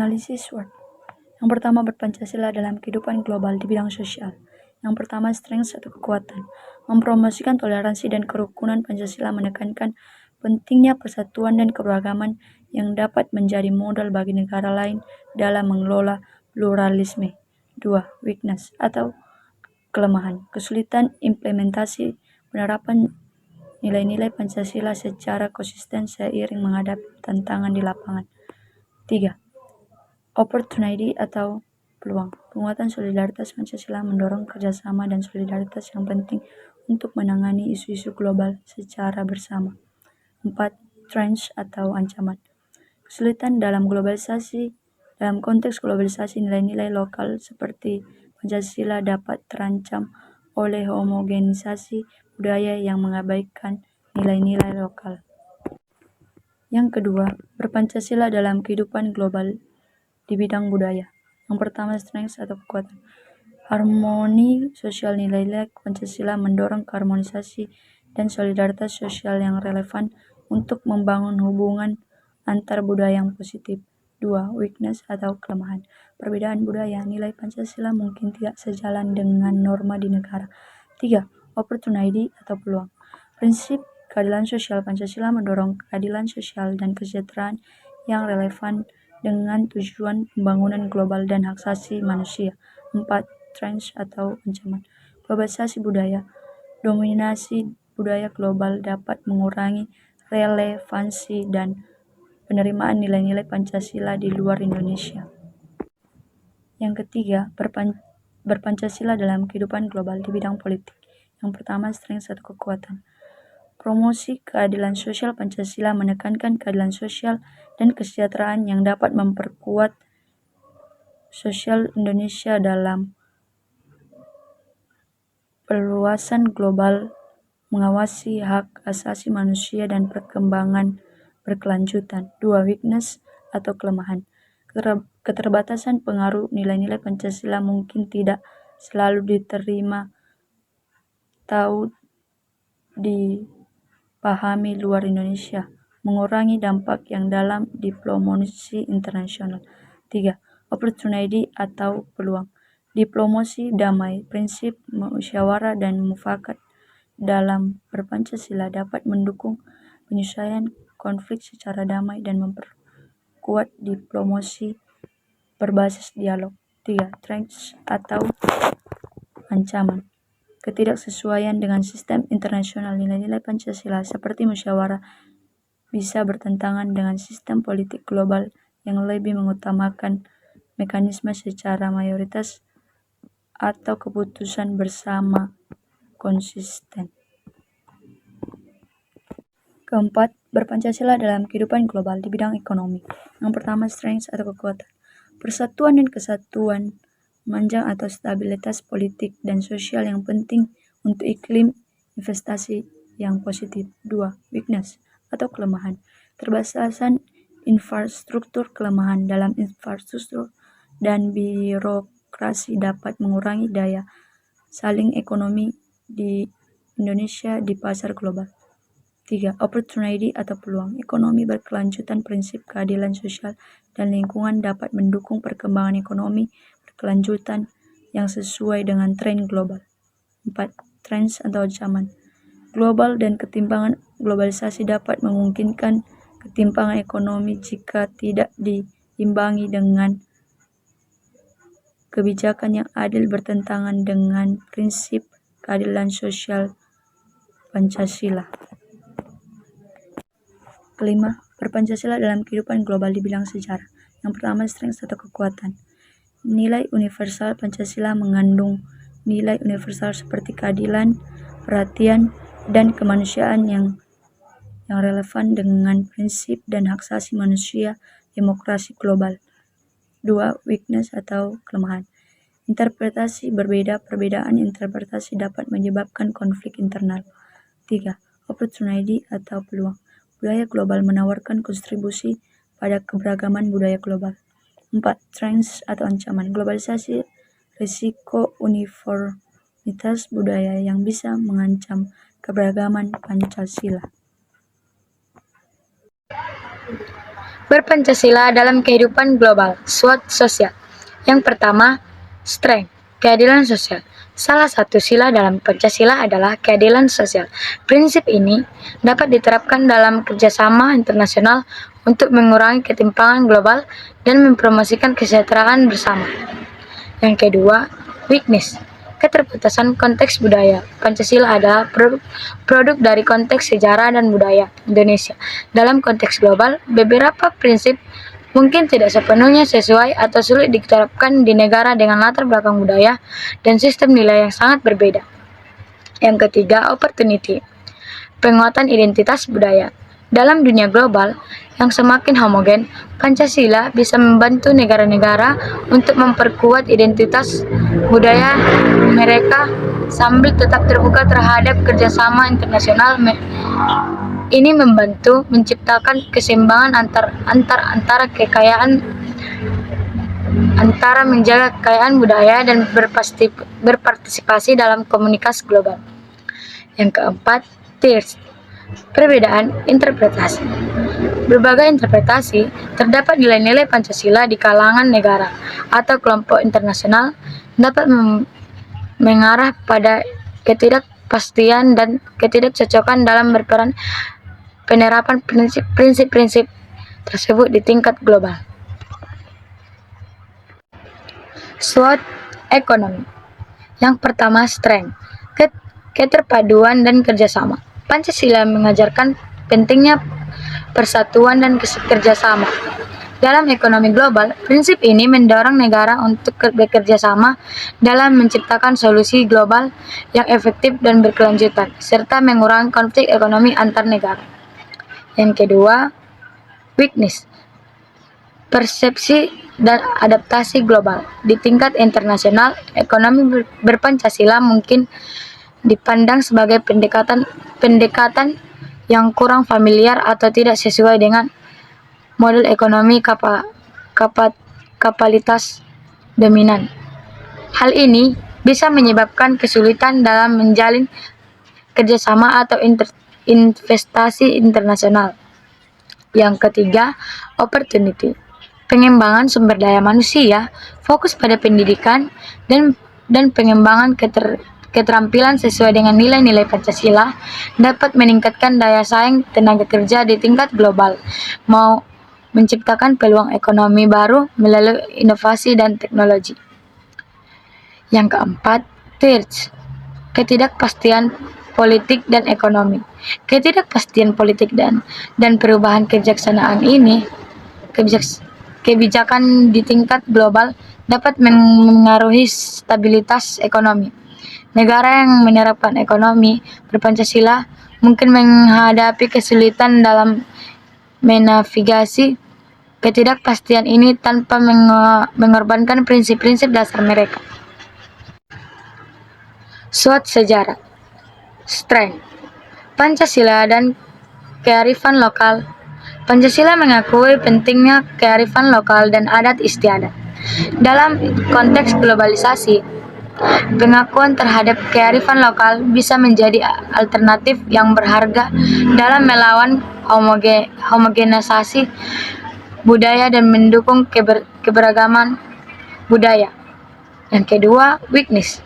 Analisis SWOT. Yang pertama, berpancasila dalam kehidupan global di bidang sosial. Yang pertama, strength atau kekuatan. Mempromosikan toleransi dan kerukunan, Pancasila menekankan pentingnya persatuan dan keberagaman yang dapat menjadi modal bagi negara lain dalam mengelola pluralisme. 2. Weakness atau kelemahan. Kesulitan implementasi penerapan nilai-nilai Pancasila secara konsisten seiring menghadapi tantangan di lapangan. 3. Opportunity atau peluang. Penguatan solidaritas Pancasila mendorong kerjasama dan solidaritas yang penting untuk menangani isu-isu global secara bersama. 4. Threats atau ancaman. Kesulitan dalam konteks globalisasi, nilai-nilai lokal seperti Pancasila dapat terancam oleh homogenisasi budaya yang mengabaikan nilai-nilai lokal. Yang kedua, berpancasila dalam kehidupan global di bidang budaya. Yang pertama, strength atau kekuatan. Harmoni sosial. Nilai-nilai Pancasila mendorong keharmonisasi dan solidaritas sosial yang relevan untuk membangun hubungan antar budaya yang positif. 2. Weakness atau kelemahan. Perbedaan budaya. Nilai Pancasila mungkin tidak sejalan dengan norma di negara. 3. Opportunity atau peluang. Prinsip keadilan sosial. Pancasila mendorong keadilan sosial dan kesejahteraan yang relevan dengan tujuan pembangunan global dan hak asasi manusia. 4. Threats atau ancaman. Globalisasi budaya. Dominasi budaya global dapat mengurangi relevansi dan penerimaan nilai-nilai Pancasila di luar Indonesia. Yang ketiga, berpancasila dalam kehidupan global di bidang politik. Yang pertama, strength atau kekuatan. Promosi keadilan sosial. Pancasila menekankan keadilan sosial dan kesejahteraan yang dapat memperkuat sosial Indonesia dalam perluasan global, mengawasi hak asasi manusia dan perkembangan berkelanjutan. 2. Weakness atau kelemahan. Keterbatasan pengaruh nilai-nilai Pancasila mungkin tidak selalu diterima atau dipahami luar Indonesia, mengurangi dampak yang dalam diplomasi internasional. 3. Opportunity atau peluang. Diplomasi damai. Prinsip musyawarah dan mufakat dalam berpancasila dapat mendukung penyelesaian konflik secara damai dan memperkuat diplomasi berbasis dialog. 3. Threats atau ancaman. Ketidaksesuaian dengan sistem internasional. Nilai-nilai Pancasila seperti musyawarah bisa bertentangan dengan sistem politik global yang lebih mengutamakan mekanisme secara mayoritas atau keputusan bersama konsisten. Keempat, berpancasila dalam kehidupan global di bidang ekonomi. Yang pertama, strength atau kekuatan. Persatuan dan kesatuan manjang atau stabilitas politik dan sosial yang penting untuk iklim investasi yang positif. 2. Weakness atau kelemahan. Keterbatasan infrastruktur. Kelemahan dalam infrastruktur dan birokrasi dapat mengurangi daya saing ekonomi di Indonesia di pasar global. 3. Opportunity atau peluang. Ekonomi berkelanjutan. Prinsip keadilan sosial dan lingkungan dapat mendukung perkembangan ekonomi berkelanjutan yang sesuai dengan tren global. 4. Trends atau ancaman. Global dan ketimpangan globalisasi dapat memungkinkan ketimpangan ekonomi jika tidak diimbangi dengan kebijakan yang adil, bertentangan dengan prinsip keadilan sosial Pancasila. Kelima, berpancasila dalam kehidupan global di bidang sejarah. Yang pertama, strength atau kekuatan. Nilai universal. Pancasila mengandung nilai universal seperti keadilan, perhatian, dan kemanusiaan yang relevan dengan prinsip dan hak asasi manusia demokrasi global. 2. Weakness atau kelemahan. Interpretasi berbeda. Perbedaan interpretasi dapat menyebabkan konflik internal. 3. Opportunity atau peluang. Budaya global menawarkan kontribusi pada keberagaman budaya global. 4. Trends atau ancaman. Globalisasi, risiko uniformitas budaya yang bisa mengancam keberagaman Pancasila. Berpancasila dalam kehidupan global, SWOT sosial. Yang pertama, strength, keadilan sosial. Salah satu sila dalam Pancasila adalah keadilan sosial. Prinsip ini dapat diterapkan dalam kerjasama internasional untuk mengurangi ketimpangan global dan mempromosikan kesejahteraan bersama. Yang kedua, weakness, keterbatasan konteks budaya. Pancasila adalah produk dari konteks sejarah dan budaya Indonesia. Dalam konteks global, beberapa prinsip mungkin tidak sepenuhnya sesuai atau sulit diterapkan di negara dengan latar belakang budaya dan sistem nilai yang sangat berbeda. Yang ketiga, opportunity, penguatan identitas budaya. Dalam dunia global yang semakin homogen, Pancasila bisa membantu negara-negara untuk memperkuat identitas budaya mereka sambil tetap terbuka terhadap kerjasama internasional. Ini membantu menciptakan keseimbangan antara menjaga kekayaan budaya dan berpartisipasi dalam komunikasi global. Yang keempat, tiers, perbedaan interpretasi. Berbagai interpretasi terdapat nilai-nilai Pancasila di kalangan negara atau kelompok internasional dapat mengarah pada ketidakpastian dan ketidakcocokan dalam penerapan prinsip-prinsip tersebut di tingkat global. SWOT ekonomi. Yang pertama, strength, keterpaduan dan kerjasama. Pancasila mengajarkan pentingnya persatuan dan kerjasama. Dalam ekonomi global, prinsip ini mendorong negara untuk bekerja sama dalam menciptakan solusi global yang efektif dan berkelanjutan, serta mengurangi konflik ekonomi antar negara. Yang kedua, weakness, persepsi dan adaptasi global. Di tingkat internasional, ekonomi berpancasila mungkin dipandang sebagai pendekatan yang kurang familiar atau tidak sesuai dengan model ekonomi kapitalitas dominan. Hal ini bisa menyebabkan kesulitan dalam menjalin kerjasama atau investasi internasional. Yang ketiga, opportunity, pengembangan sumber daya manusia, fokus pada pendidikan dan pengembangan keterampilan sesuai dengan nilai-nilai Pancasila dapat meningkatkan daya saing tenaga kerja di tingkat global, mau menciptakan peluang ekonomi baru melalui inovasi dan teknologi. Yang keempat, third, ketidakpastian politik dan ekonomi. Ketidakpastian politik dan perubahan kebijakan di tingkat global dapat mengaruhi stabilitas ekonomi. Negara yang menerapkan ekonomi berpancasila mungkin menghadapi kesulitan dalam menavigasi ketidakpastian ini tanpa mengorbankan prinsip-prinsip dasar mereka. SWOT sejarah, strength, Pancasila dan kearifan lokal. Pancasila mengakui pentingnya kearifan lokal dan adat istiadat. Dalam konteks globalisasi, pengakuan terhadap kearifan lokal bisa menjadi alternatif yang berharga dalam melawan homogenisasi budaya dan mendukung keberagaman budaya. Yang kedua, weakness,